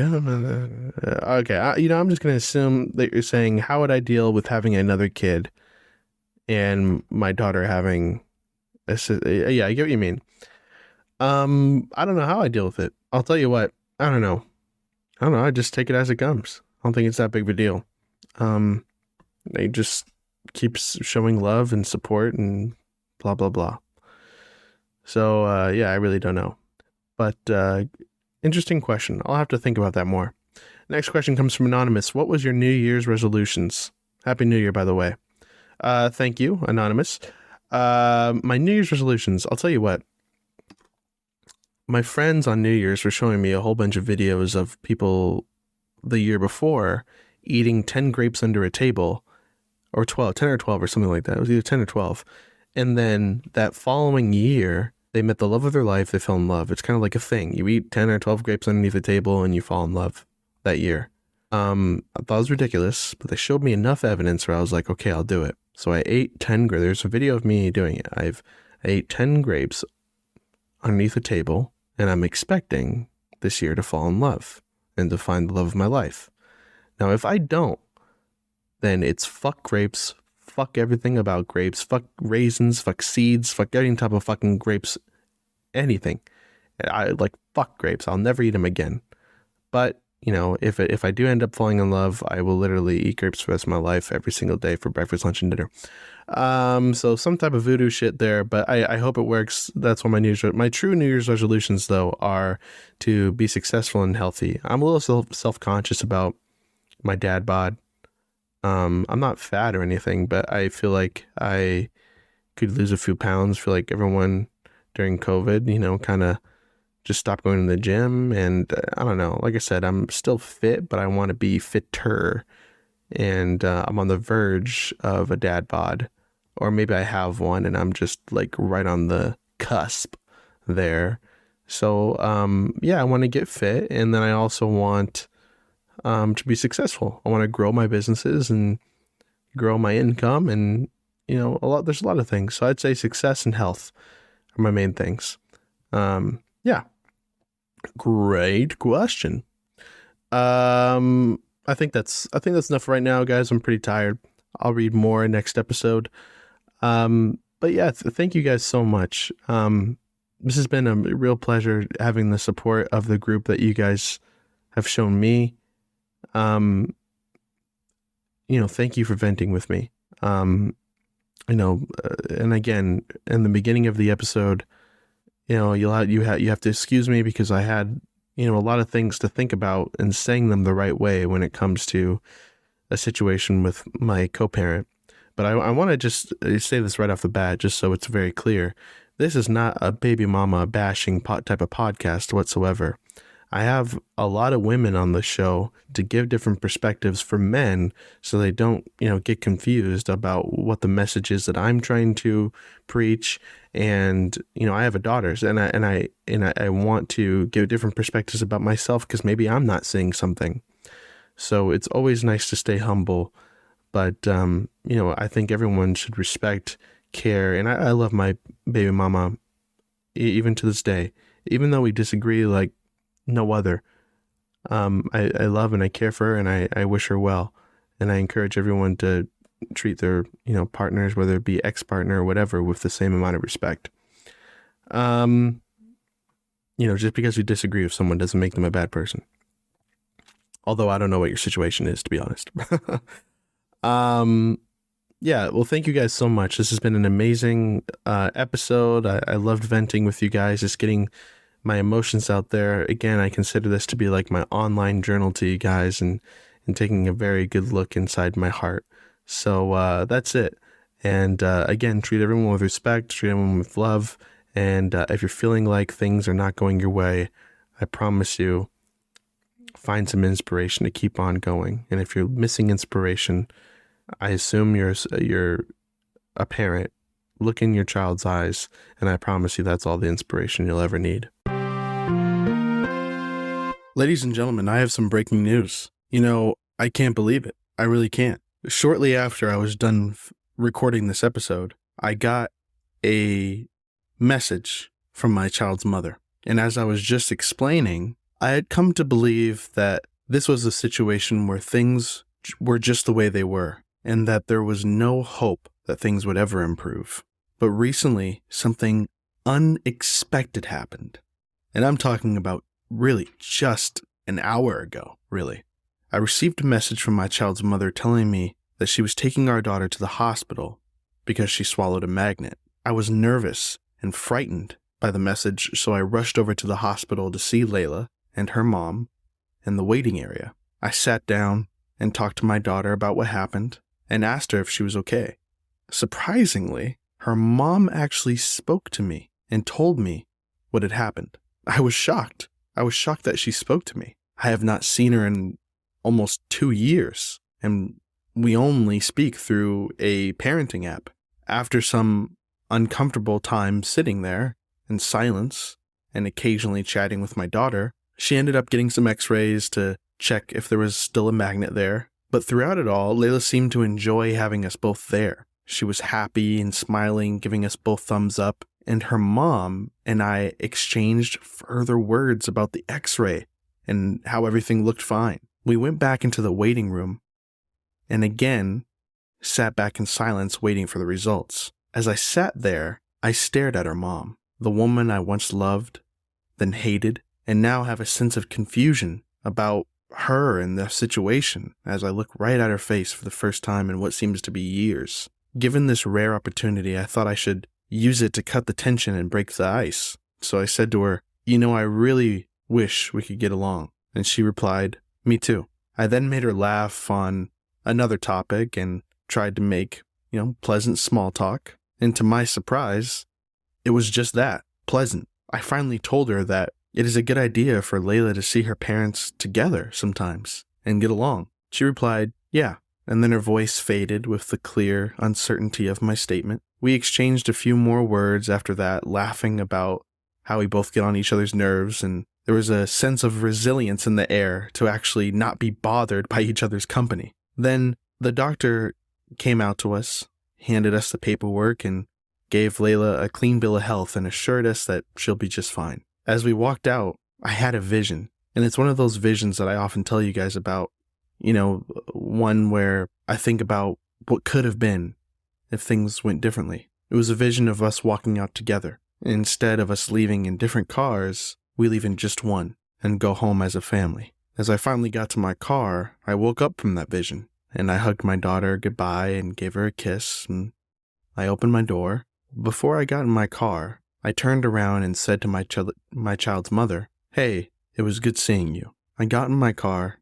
I'm just going to assume that you're saying, how would I deal with having another kid and my daughter having a yeah, I get what you mean. I don't know how I deal with it. I'll tell you what, I don't know. I just take it as it comes. I don't think it's that big of a deal. They just keeps showing love and support and blah, blah, blah. So, yeah, I really don't know. But, interesting question. I'll have to think about that more. Next question comes from Anonymous. What was your New Year's resolutions? Happy New Year, by the way. Thank you, Anonymous. My New Year's resolutions, I'll tell you what. My friends on New Year's were showing me a whole bunch of videos of people the year before eating 10 grapes under a table, or 12, 10 or 12 or something like that. It was either 10 or 12. And then that following year, they met the love of their life. They fell in love. It's kind of like a thing. You eat 10 or 12 grapes underneath the table and you fall in love that year. I thought it was ridiculous, but they showed me enough evidence where I was like, okay, I'll do it. So I ate 10 grapes. There's a video of me doing it. I ate 10 grapes underneath the table, and I'm expecting this year to fall in love and to find the love of my life. Now, if I don't, then it's fuck grapes, fuck everything about grapes, fuck raisins, fuck seeds, fuck any type of fucking grapes, anything. I like fuck grapes. I'll never eat them again. But, you know, if I do end up falling in love, I will literally eat grapes for the rest of my life every single day for breakfast, lunch, and dinner. So some type of voodoo shit there, but I hope it works. That's what my true New Year's resolutions, though, are to be successful and healthy. I'm a little self-conscious about my dad bod. I'm not fat or anything, but I feel like I could lose a few pounds. I feel like everyone during COVID, you know, kind of just stopped going to the gym. And I don't know, like I said, I'm still fit, but I want to be fitter. and I'm on the verge of a dad bod, or maybe I have one and I'm just like right on the cusp there. So, yeah, I want to get fit, and then I also want to be successful. I want to grow my businesses and grow my income, and there's a lot of things. So I'd say success and health are my main things. Yeah, great question. I think that's enough right now, guys. I'm pretty tired. I'll read more next episode. But yeah, thank you guys so much. This has been a real pleasure having the support of the group that you guys have shown me. Thank you for venting with me. And again, in the beginning of the episode, you have to excuse me because I had, a lot of things to think about and saying them the right way when it comes to a situation with my co-parent. But I want to just say this right off the bat, just so it's very clear. This is not a baby mama bashing type of podcast whatsoever. I have a lot of women on the show to give different perspectives for men, so they don't, get confused about what the message is that I'm trying to preach. And, I have a daughter, and I want to give different perspectives about myself because maybe I'm not seeing something. So it's always nice to stay humble, but I think everyone should respect, care, and I love my baby mama even to this day, even though we disagree like no other. I love and I care for her, and I wish her well, and I encourage everyone to treat their partners, whether it be ex-partner or whatever, with the same amount of respect. Just because we disagree with someone doesn't make them a bad person, although I don't know what your situation is, to be honest. Yeah, well, thank you guys so much. This has been an amazing episode. I loved venting with you guys, just getting my emotions out there. Again, I consider this to be like my online journal to you guys, and taking a very good look inside my heart. So that's it. And again, treat everyone with respect, treat everyone with love. And if you're feeling like things are not going your way, I promise you, find some inspiration to keep on going. And if you're missing inspiration, I assume you're a parent. Look in your child's eyes, and I promise you that's all the inspiration you'll ever need. Ladies and gentlemen, I have some breaking news. I can't believe it. I really can't. Shortly after I was done recording this episode, I got a message from my child's mother. And as I was just explaining, I had come to believe that this was a situation where things were just the way they were, and that there was no hope that things would ever improve. But recently, something unexpected happened. And I'm talking about really just an hour ago, really. I received a message from my child's mother telling me that she was taking our daughter to the hospital because she swallowed a magnet. I was nervous and frightened by the message, so I rushed over to the hospital to see Layla and her mom in the waiting area. I sat down and talked to my daughter about what happened and asked her if she was okay. Surprisingly, her mom actually spoke to me and told me what had happened. I was shocked. I was shocked that she spoke to me. I have not seen her in almost 2 years, and we only speak through a parenting app. After some uncomfortable time sitting there in silence and occasionally chatting with my daughter, she ended up getting some x-rays to check if there was still a magnet there. But throughout it all, Layla seemed to enjoy having us both there. She was happy and smiling, giving us both thumbs up, and her mom and I exchanged further words about the x-ray and how everything looked fine. We went back into the waiting room and again sat back in silence waiting for the results. As I sat there, I stared at her mom, the woman I once loved, then hated, and now have a sense of confusion about her and the situation as I look right at her face for the first time in what seems to be years. Given this rare opportunity, I thought I should use it to cut the tension and break the ice. So I said to her, I really wish we could get along. And she replied, me too. I then made her laugh on another topic and tried to make, pleasant small talk. And to my surprise, it was just that, pleasant. I finally told her that it is a good idea for Layla to see her parents together sometimes and get along. She replied, yeah, and then her voice faded with the clear uncertainty of my statement. We exchanged a few more words after that, laughing about how we both get on each other's nerves, and there was a sense of resilience in the air to actually not be bothered by each other's company. Then the doctor came out to us, handed us the paperwork, and gave Layla a clean bill of health and assured us that she'll be just fine. As we walked out, I had a vision, and it's one of those visions that I often tell you guys about, one where I think about what could have been if things went differently. It was a vision of us walking out together. Instead of us leaving in different cars, we leave in just one and go home as a family. As I finally got to my car, I woke up from that vision, and I hugged my daughter goodbye and gave her a kiss, and I opened my door. Before I got in my car, I turned around and said to my child's mother, "Hey, it was good seeing you." I got in my car,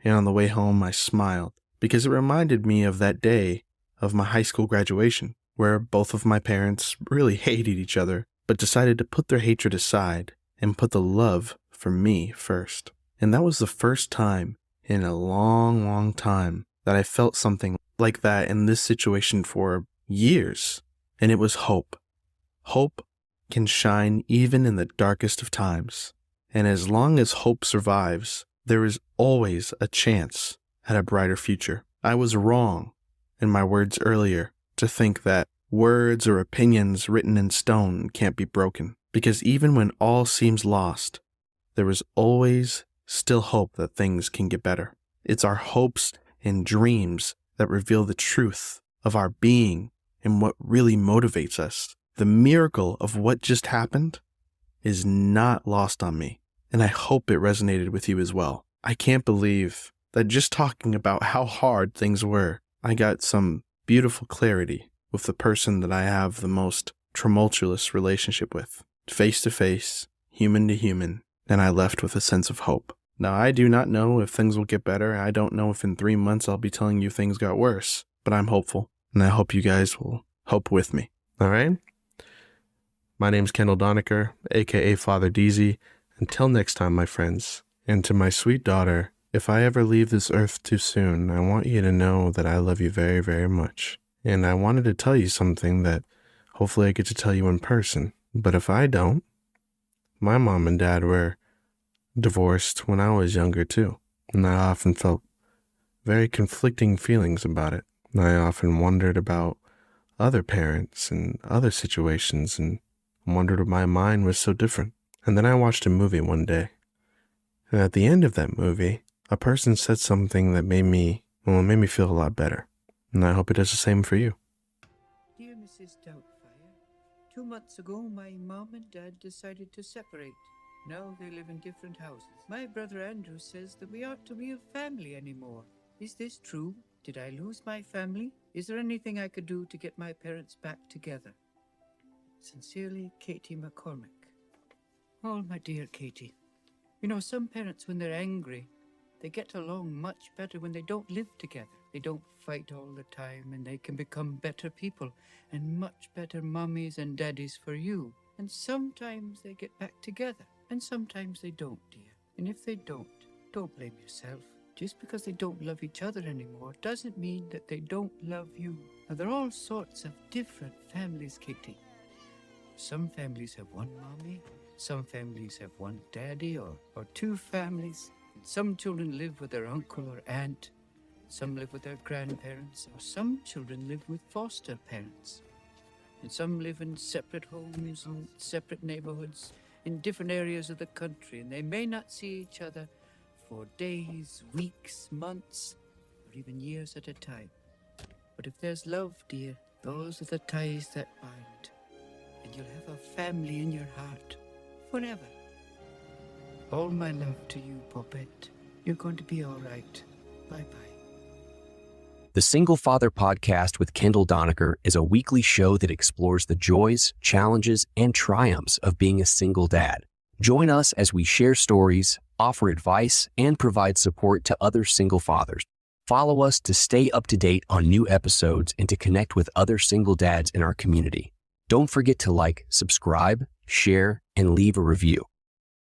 and on the way home I smiled, because it reminded me of that day of my high school graduation, where both of my parents really hated each other, but decided to put their hatred aside and put the love for me first. And that was the first time in a long, long time that I felt something like that in this situation for years. And it was hope. Hope can shine even in the darkest of times. And as long as hope survives, there is always a chance at a brighter future. I was wrong in my words earlier to think that words or opinions written in stone can't be broken. Because even when all seems lost, there is always still hope that things can get better. It's our hopes and dreams that reveal the truth of our being and what really motivates us. The miracle of what just happened is not lost on me, and I hope it resonated with you as well. I can't believe that just talking about how hard things were, I got some beautiful clarity with the person that I have the most tumultuous relationship with. Face to face, human to human, and I left with a sense of hope. Now, I do not know if things will get better. I don't know if in 3 months I'll be telling you things got worse, but I'm hopeful, and I hope you guys will hope with me. All right? My name's Kendall Donaker, aka Father Deezy. Until next time, my friends, and to my sweet daughter, if I ever leave this earth too soon, I want you to know that I love you very, very much. And I wanted to tell you something that hopefully I get to tell you in person. But if I don't, my mom and dad were divorced when I was younger too. And I often felt very conflicting feelings about it. I often wondered about other parents and other situations and wondered why mine was so different. And then I watched a movie one day. And at the end of that movie, a person said something that made me feel a lot better. And I hope it does the same for you. Dear Mrs. Doubtfire, 2 months ago my mom and dad decided to separate. Now they live in different houses. My brother Andrew says that we aren't a real family anymore. Is this true? Did I lose my family? Is there anything I could do to get my parents back together? Sincerely, Katie McCormick. Oh, my dear Katie. You know, some parents, when they're angry, they get along much better when they don't live together. They don't fight all the time, and they can become better people and much better mummies and daddies for you. And sometimes they get back together, and sometimes they don't, dear. And if they don't blame yourself. Just because they don't love each other anymore doesn't mean that they don't love you. Now, there are all sorts of different families, Katie. Some families have one mommy, some families have one daddy or 2 families. And some children live with their uncle or aunt. Some live with their grandparents, or some children live with foster parents. And some live in separate homes and separate neighborhoods in different areas of the country, and they may not see each other for days, weeks, months, or even years at a time. But if there's love, dear, those are the ties that bind, and you'll have a family in your heart forever. All my love to you, Poppet. You're going to be all right. Bye-bye. The Single Father Podcast with Kendall Donaker is a weekly show that explores the joys, challenges, and triumphs of being a single dad. Join us as we share stories, offer advice, and provide support to other single fathers. Follow us to stay up to date on new episodes and to connect with other single dads in our community. Don't forget to like, subscribe, share, and leave a review.